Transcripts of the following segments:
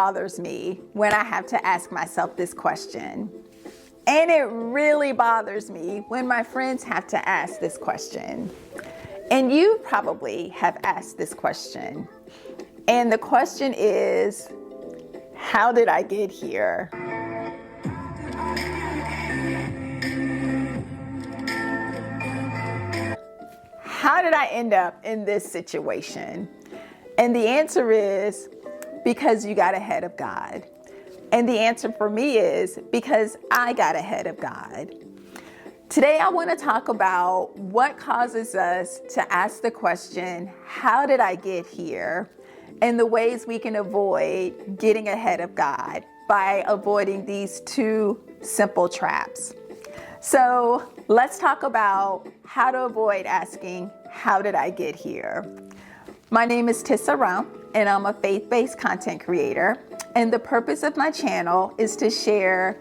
bothers me when I have to ask myself this question. And it really bothers me when my friends have to ask this question. And you probably have asked this question. And the question is, how did I get here? How did I end up in this situation? And the answer is because you got ahead of God. And the answer for me is because I got ahead of God. Today, I want to talk about what causes us to ask the question, how did I get here? And the ways we can avoid getting ahead of God by avoiding these two simple traps. So let's talk about how to avoid asking, how did I get here? My name is Tissa Rum, and I'm a faith-based content creator. And the purpose of my channel is to share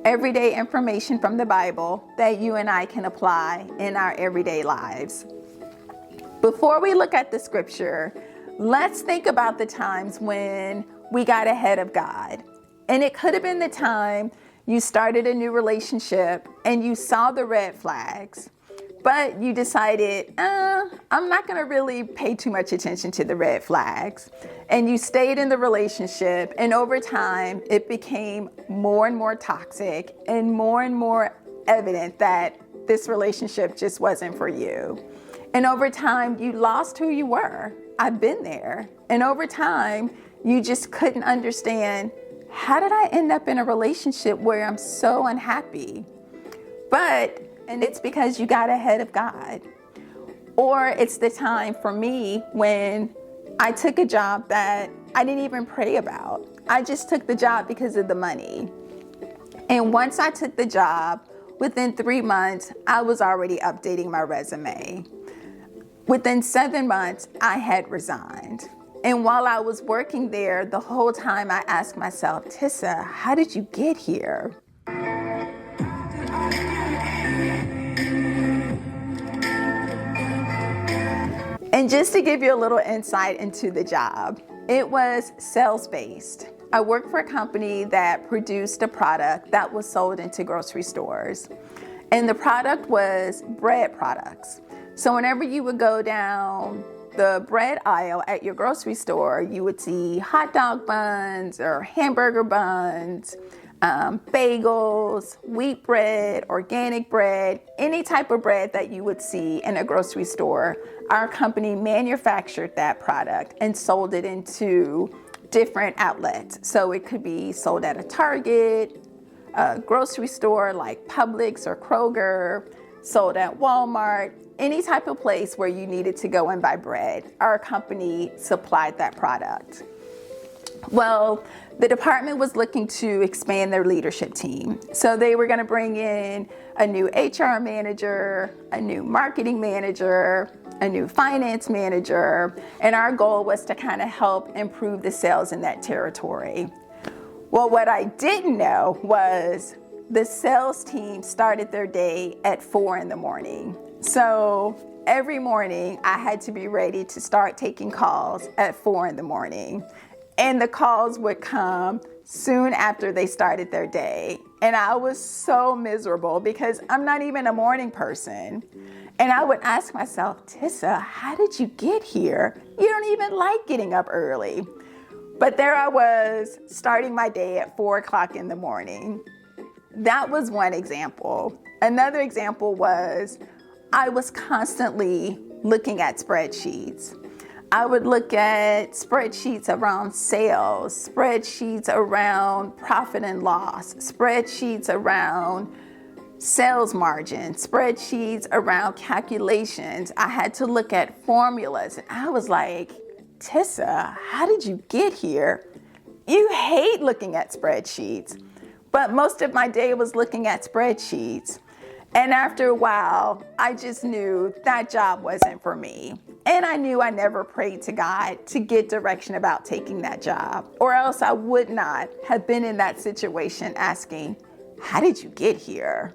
everyday information from the Bible that you and I can apply in our everyday lives. Before we look at the scripture, let's think about the times when we got ahead of God. And it could have been the time you started a new relationship and you saw the red flags, but you decided, I'm not going to really pay too much attention to the red flags. And you stayed in the relationship, and over time, it became more and more toxic and more evident that this relationship just wasn't for you. And over time, you lost who you were. I've been there. And over time, you just couldn't understand, how did I end up in a relationship where I'm so unhappy? And it's because you got ahead of God. Or it's the time for me when I took a job that I didn't even pray about. I just took the job because of the money. And once I took the job, within 3 months, I was already updating my resume. Within 7 months, I had resigned. And while I was working there, the whole time I asked myself, Tissa, how did you get here? And just to give you a little insight into the job, it was sales-based. I worked for a company that produced a product that was sold into grocery stores. And the product was bread products. So whenever you would go down the bread aisle at your grocery store, you would see hot dog buns or hamburger buns, bagels, wheat bread, organic bread, any type of bread that you would see in a grocery store. Our company manufactured that product and sold it into different outlets. So it could be sold at a Target, a grocery store like Publix or Kroger, sold at Walmart, any type of place where you needed to go and buy bread. Our company supplied that product. Well, the department was looking to expand their leadership team. So they were going to bring in a new HR manager, a new marketing manager, a new finance manager, and our goal was to kind of help improve the sales in that territory. Well, what I didn't know was the sales team started their day at 4 a.m. So every morning I had to be ready to start taking calls at 4 a.m. And the calls would come soon after they started their day. And I was so miserable because I'm not even a morning person. And I would ask myself, Tissa, how did you get here? You don't even like getting up early. But there I was, starting my day at 4 o'clock in the morning. That was one example. Another example was I was constantly looking at spreadsheets. I would look at spreadsheets around sales, spreadsheets around profit and loss, spreadsheets around sales margin, spreadsheets around calculations. I had to look at formulas. And I was like, Tissa, how did you get here? You hate looking at spreadsheets. But most of my day was looking at spreadsheets. And after a while, I just knew that job wasn't for me. And I knew I never prayed to God to get direction about taking that job, or else I would not have been in that situation asking, how did you get here?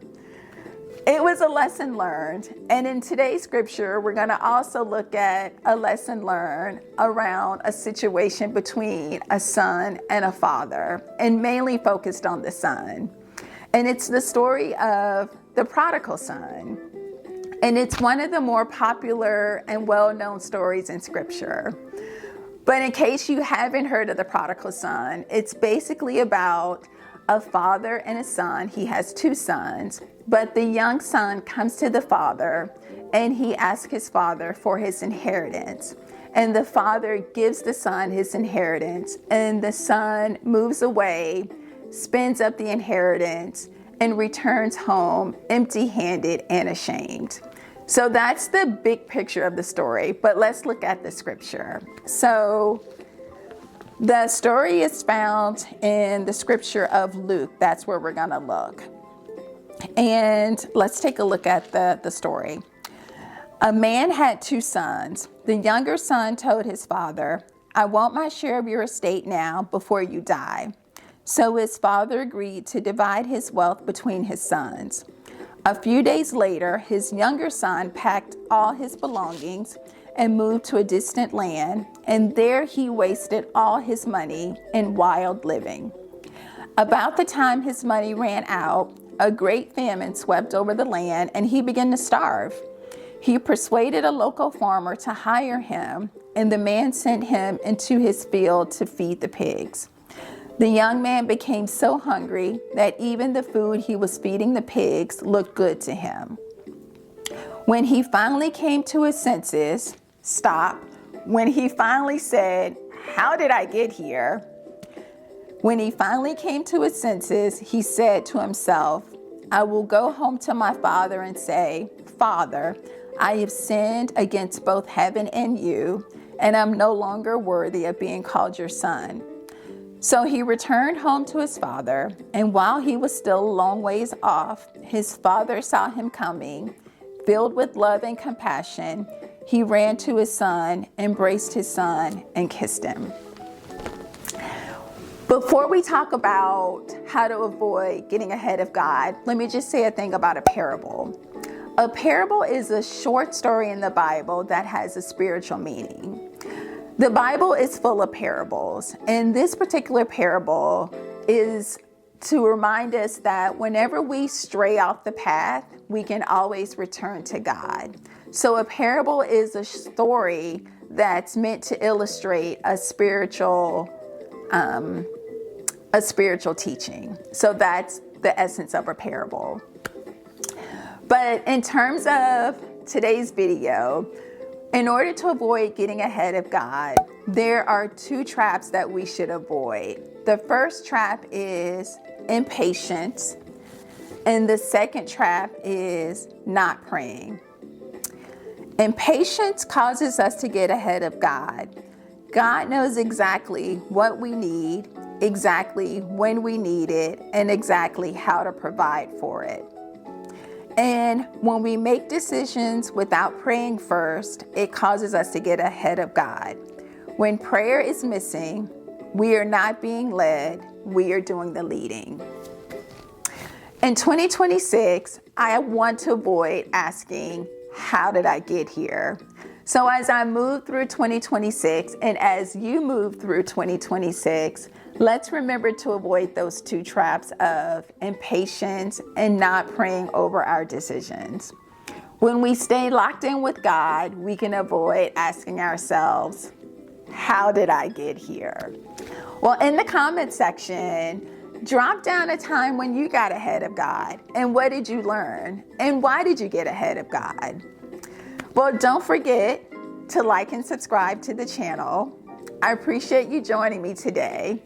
It was a lesson learned. And in today's scripture, we're going to also look at a lesson learned around a situation between a son and a father, and mainly focused on the son. And it's the story of the prodigal son. And it's one of the more popular and well-known stories in scripture. But in case you haven't heard of the prodigal son, it's basically about a father and a son. He has two sons, but the young son comes to the father and he asks his father for his inheritance. And the father gives the son his inheritance, and the son moves away, spends up the inheritance, and returns home empty-handed and ashamed. So that's the big picture of the story, but let's look at the scripture. So the story is found in the scripture of Luke. That's where we're going to look. And let's take a look at the story. A man had two sons. The younger son told his father, "I want my share of your estate now before you die." So his father agreed to divide his wealth between his sons. A few days later, his younger son packed all his belongings and moved to a distant land, and there he wasted all his money in wild living. About the time his money ran out, a great famine swept over the land, and he began to starve. He persuaded a local farmer to hire him, and the man sent him into his field to feed the pigs. The young man became so hungry that even the food he was feeding the pigs looked good to him. When he finally came to his senses, when he finally said, "How did I get here?" When he finally came to his senses, he said to himself, "I will go home to my father and say, 'Father, I have sinned against both heaven and you, and I'm no longer worthy of being called your son.'" So he returned home to his father, and while he was still a long ways off, his father saw him coming. Filled with love and compassion, he ran to his son, embraced his son, and kissed him. Before we talk about how to avoid getting ahead of God, let me just say a thing about a parable. A parable is a short story in the Bible that has a spiritual meaning. The Bible is full of parables, and this particular parable is to remind us that whenever we stray off the path, we can always return to God. So a parable is a story that's meant to illustrate a spiritual teaching. So that's the essence of a parable. But in terms of today's video, in order to avoid getting ahead of God, there are two traps that we should avoid. The first trap is impatience, and the second trap is not praying. Impatience causes us to get ahead of God. God knows exactly what we need, exactly when we need it, and exactly how to provide for it. And when we make decisions without praying first, it causes us to get ahead of God. When prayer is missing, we are not being led, we are doing the leading. In 2026, I want to avoid asking, "How did I get here?" So as I move through 2026, and as you move through 2026, let's remember to avoid those two traps of impatience and not praying over our decisions. When we stay locked in with God, we can avoid asking ourselves, "How did I get here?" Well, in the comment section, drop down a time when you got ahead of God, and what did you learn, and why did you get ahead of God? Well, don't forget to like and subscribe to the channel. I appreciate you joining me today.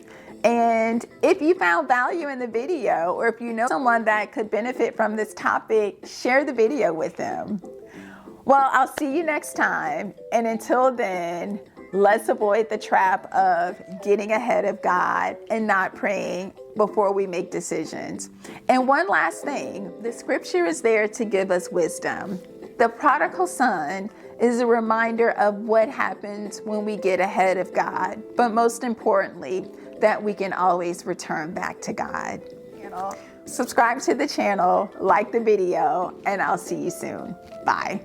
And if you found value in the video, or if you know someone that could benefit from this topic, share the video with them. Well, I'll see you next time. And until then, let's avoid the trap of getting ahead of God and not praying before we make decisions. And one last thing, the scripture is there to give us wisdom. The prodigal son is a reminder of what happens when we get ahead of God, but most importantly, that we can always return back to God. Subscribe to the channel, like the video, and I'll see you soon. Bye.